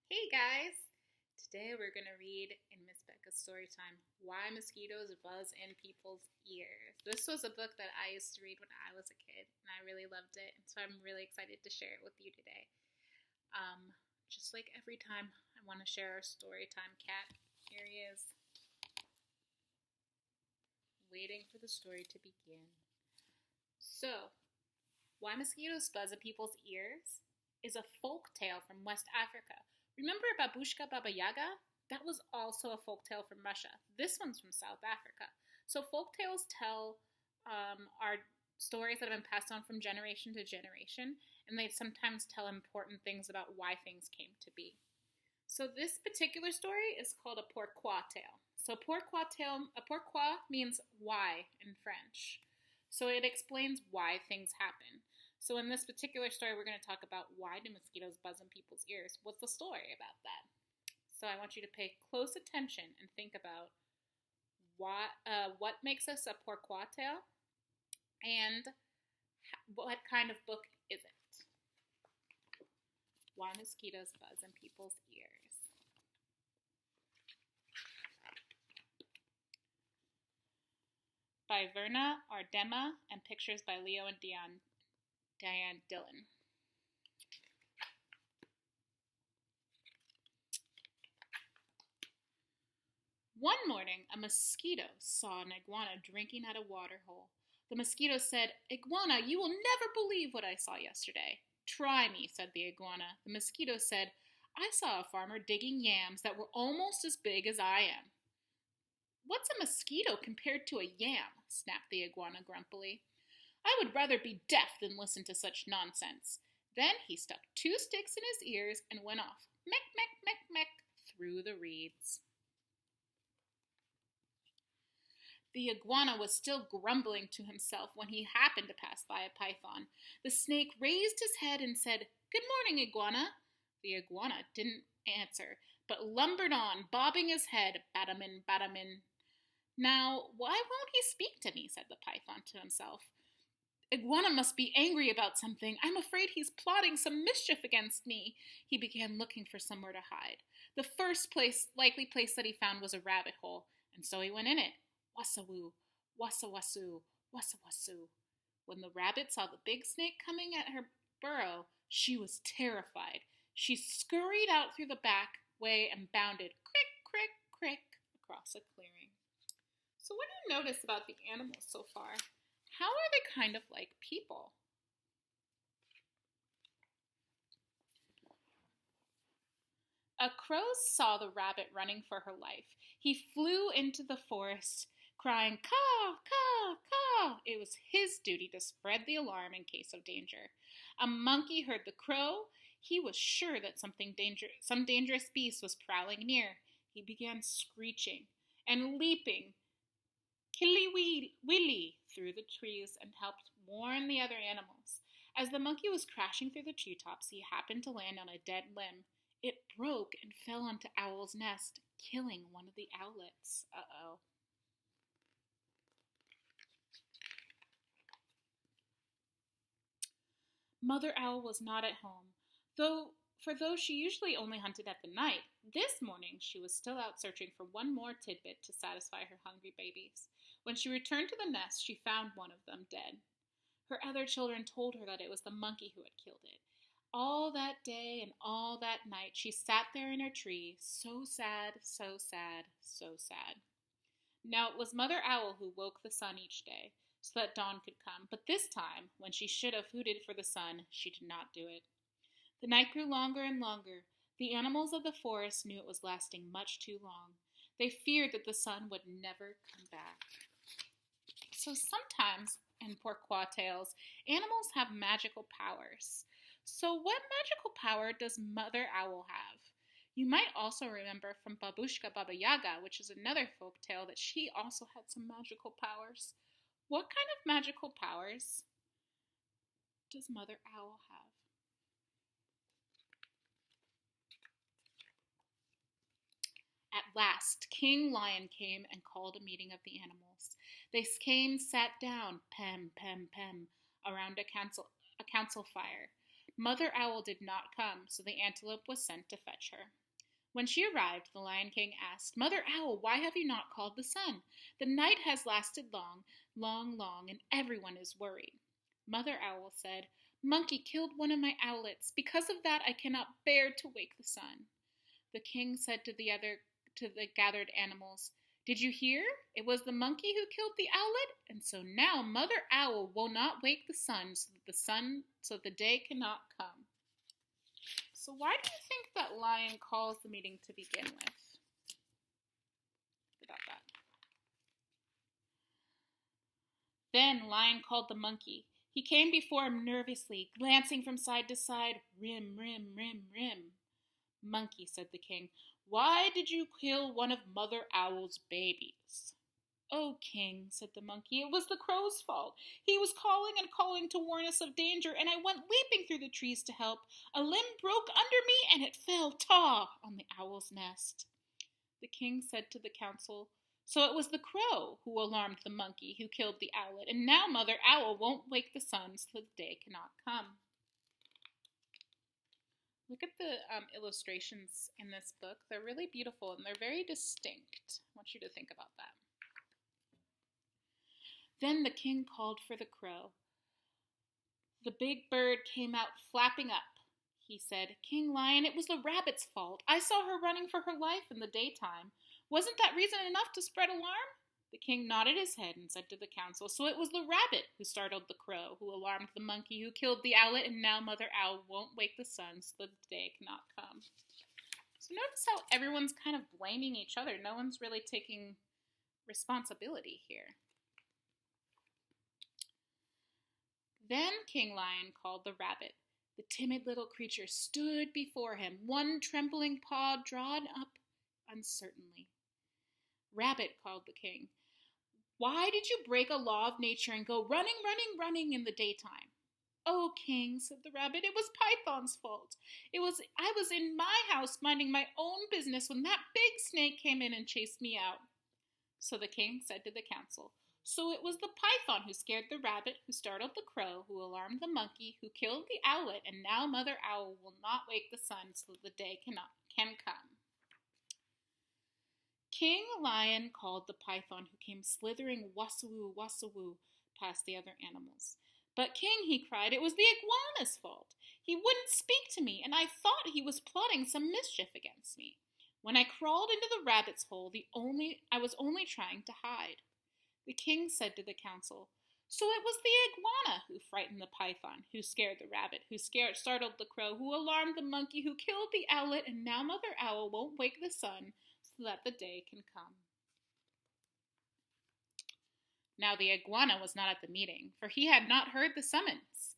Hey guys! Today we're going to read in Miss Becca's story time Why Mosquitos Buzz in People's Ears. This was a book that I used to read when I was a kid and I really loved it, and so I'm really excited to share it with you today. Just like every time, I want to share our story time cat. Here he is, waiting for the story to begin. So, Why Mosquitos Buzz in People's Ears is a folk tale from West Africa. Remember Babushka Baba Yaga? That was also a folk tale from Russia. This one's from South Africa. So folk tales are stories that have been passed on from generation to generation, and they sometimes tell important things about why things came to be. So this particular story is called a pourquoi tale. So a pourquoi means why in French. So it explains why things happen. So in this particular story, we're going to talk about why do mosquitoes buzz in people's ears? What's the story about that? So I want you to pay close attention and think about what makes us a pourquoi tale and what kind of book is it? Why mosquitoes buzz in people's ears. By Verna, Aardema, and pictures by Leo and Diane Dillon. One morning, a mosquito saw an iguana drinking at a water hole. The mosquito said, "Iguana, you will never believe what I saw yesterday." "Try me," said the iguana. The mosquito said, "I saw a farmer digging yams that were almost as big as I am." "What's a mosquito compared to a yam?" snapped the iguana grumpily. "I would rather be deaf than listen to such nonsense." Then he stuck 2 sticks in his ears and went off, meck, meck, meck, meck, through the reeds. The iguana was still grumbling to himself when he happened to pass by a python. The snake raised his head and said, "Good morning, iguana." The iguana didn't answer, but lumbered on, bobbing his head, batamin, batamin. "Now, why won't he speak to me?" said the python to himself. "Iguana must be angry about something. I'm afraid he's plotting some mischief against me." He began looking for somewhere to hide. The first likely place that he found was a rabbit hole, and so he went in it. Wassa-woo, wassa-wassoo, wassa-wassoo. When the rabbit saw the big snake coming at her burrow, she was terrified. She scurried out through the back way and bounded, crick, crick, crick, across a clearing. So what do you notice about the animals so far? How are they kind of like people? A crow saw the rabbit running for her life. He flew into the forest, crying, "Caw, caw, caw." It was his duty to spread the alarm in case of danger. A monkey heard the crow. He was sure that some dangerous beast was prowling near. He began screeching and leaping killy-willy through the trees and helped warn the other animals. As the monkey was crashing through the treetops, he happened to land on a dead limb. It broke and fell onto Owl's nest, killing one of the owlets. Uh-oh. Mother Owl was not at home, though she usually only hunted at the night. This morning she was still out searching for one more tidbit to satisfy her hungry babies. When she returned to the nest, she found one of them dead. Her other children told her that it was the monkey who had killed it. All that day and all that night she sat there in her tree, so sad, so sad, so sad. Now it was Mother Owl who woke the sun each day, so that dawn could come, but this time, when she should have hooted for the sun, she did not do it. The night grew longer and longer. The animals of the forest knew it was lasting much too long. They feared that the sun would never come back. So sometimes, in pourquoi tales, animals have magical powers. So what magical power does Mother Owl have? You might also remember from Babushka Baba Yaga, which is another folk tale, that she also had some magical powers. What kind of magical powers does Mother Owl have? At last, King Lion came and called a meeting of the animals. They came, sat down, pem, pem, pem, around a council fire. Mother Owl did not come, so the antelope was sent to fetch her. When she arrived, the Lion King asked, Mother Owl, why have you not called the sun? The night has lasted long, long, and everyone is worried. Mother Owl said, Monkey killed one of my owlets. Because of that, I cannot bear to wake the sun. The king said to the gathered animals, Did you hear? It was the monkey who killed the owlet, and so now Mother Owl will not wake the sun, so the day cannot come. So why do you think that lion calls the meeting to begin with? About that. Then Lion called the monkey. He came before him nervously, glancing from side to side. Rim, rim, rim, rim. Monkey, said the king, why did you kill one of Mother Owl's babies? Oh, king, said the monkey, it was the crow's fault. He was calling and calling to warn us of danger, and I went leaping through the trees to help. A limb broke under me, and it fell on the owl's nest. The king said to the council, So it was the crow who alarmed the monkey who killed the owlet, and now Mother Owl won't wake the sun so the day cannot come. Look at the illustrations in this book. They're really beautiful and they're very distinct. I want you to think about that. Then the king called for the crow. The big bird came out flapping up. He said, King Lion, it was the rabbit's fault. I saw her running for her life in the daytime. Wasn't that reason enough to spread alarm? The king nodded his head and said to the council, So it was the rabbit who startled the crow, who alarmed the monkey, who killed the owlet, and now Mother Owl won't wake the sun so the day cannot come. So notice how everyone's kind of blaming each other. No one's really taking responsibility here. Then King Lion called the rabbit. The timid little creature stood before him, one trembling paw drawn up uncertainly. Rabbit, called the king, why did you break a law of nature and go running in the daytime? Oh, king, said the rabbit, it was Python's fault. I was in my house minding my own business when that big snake came in and chased me out. So the king said to the council, So it was the python who scared the rabbit, who startled the crow, who alarmed the monkey, who killed the owlet, and now Mother Owl will not wake the sun so the day can come. King Lion called the python, who came slithering wassawoo past the other animals. But King, he cried, it was the iguana's fault. He wouldn't speak to me, and I thought he was plotting some mischief against me. When I crawled into the rabbit's hole, I was only trying to hide. The king said to the council, So it was the iguana who frightened the python, who scared the rabbit, who startled the crow, who alarmed the monkey, who killed the owlet, and now Mother Owl won't wake the sun so that the day can come. Now the iguana was not at the meeting, for he had not heard the summons.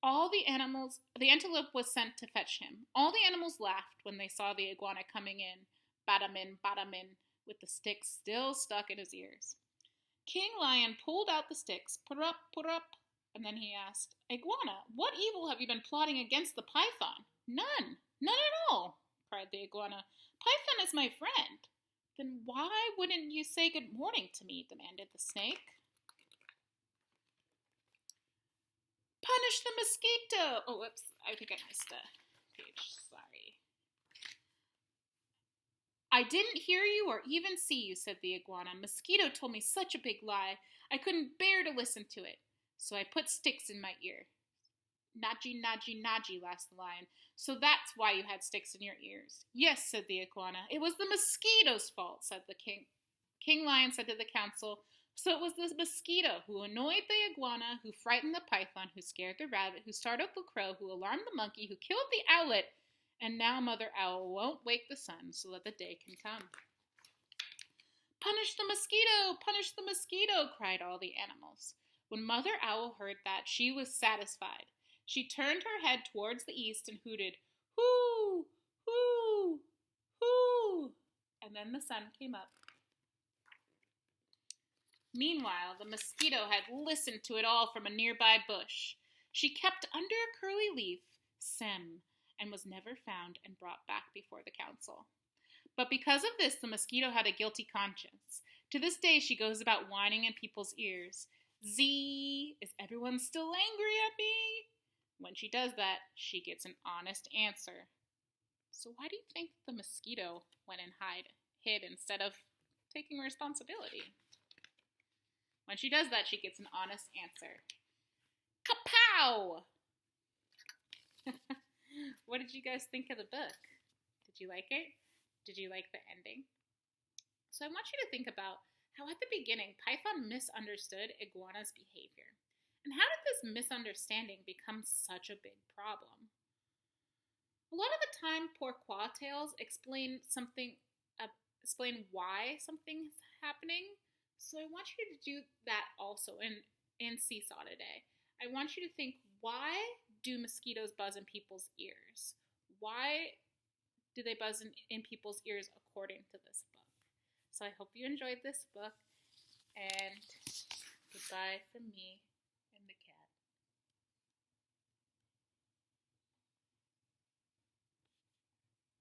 The antelope was sent to fetch him. All the animals laughed when they saw the iguana coming in, bada-min, with the sticks still stuck in his ears. King Lion pulled out the sticks, put up, and then he asked, Iguana, what evil have you been plotting against the python? None at all, cried the iguana. Python is my friend. Then why wouldn't you say good morning to me? Demanded the snake. Punish the mosquito! Oh, whoops, I think I missed a page, sorry. I didn't hear you or even see you, said the iguana. Mosquito told me such a big lie. I couldn't bear to listen to it. So I put sticks in my ear. Naji, laughed the lion. So that's why you had sticks in your ears. Yes, said the iguana. It was the mosquito's fault, said the king. King Lion said to the council, So it was the mosquito who annoyed the iguana, who frightened the python, who scared the rabbit, who startled the crow, who alarmed the monkey, who killed the owlet, and now Mother Owl won't wake the sun so that the day can come. Punish the mosquito, cried all the animals. When Mother Owl heard that, she was satisfied. She turned her head towards the east and hooted, Hoo, hoo, hoo, and then the sun came up. Meanwhile, the mosquito had listened to it all from a nearby bush. She kept under a curly leaf, and was never found and brought back before the council. But because of this, the mosquito had a guilty conscience. To this day, she goes about whining in people's ears. Is everyone still angry at me? When she does that, she gets an honest answer. So why do you think the mosquito went and hid instead of taking responsibility? When she does that, she gets an honest answer. Kapow! What did you guys think of the book? Did you like it? Did you like the ending? So I want you to think about how at the beginning Python misunderstood iguana's behavior. And how did this misunderstanding become such a big problem? A lot of the time, pourquoi tales explain why something's happening. So I want you to do that also in Seesaw today. I want you to think, why do mosquitoes buzz in people's ears? Why do they buzz in people's ears according to this book? So I hope you enjoyed this book, and goodbye from me.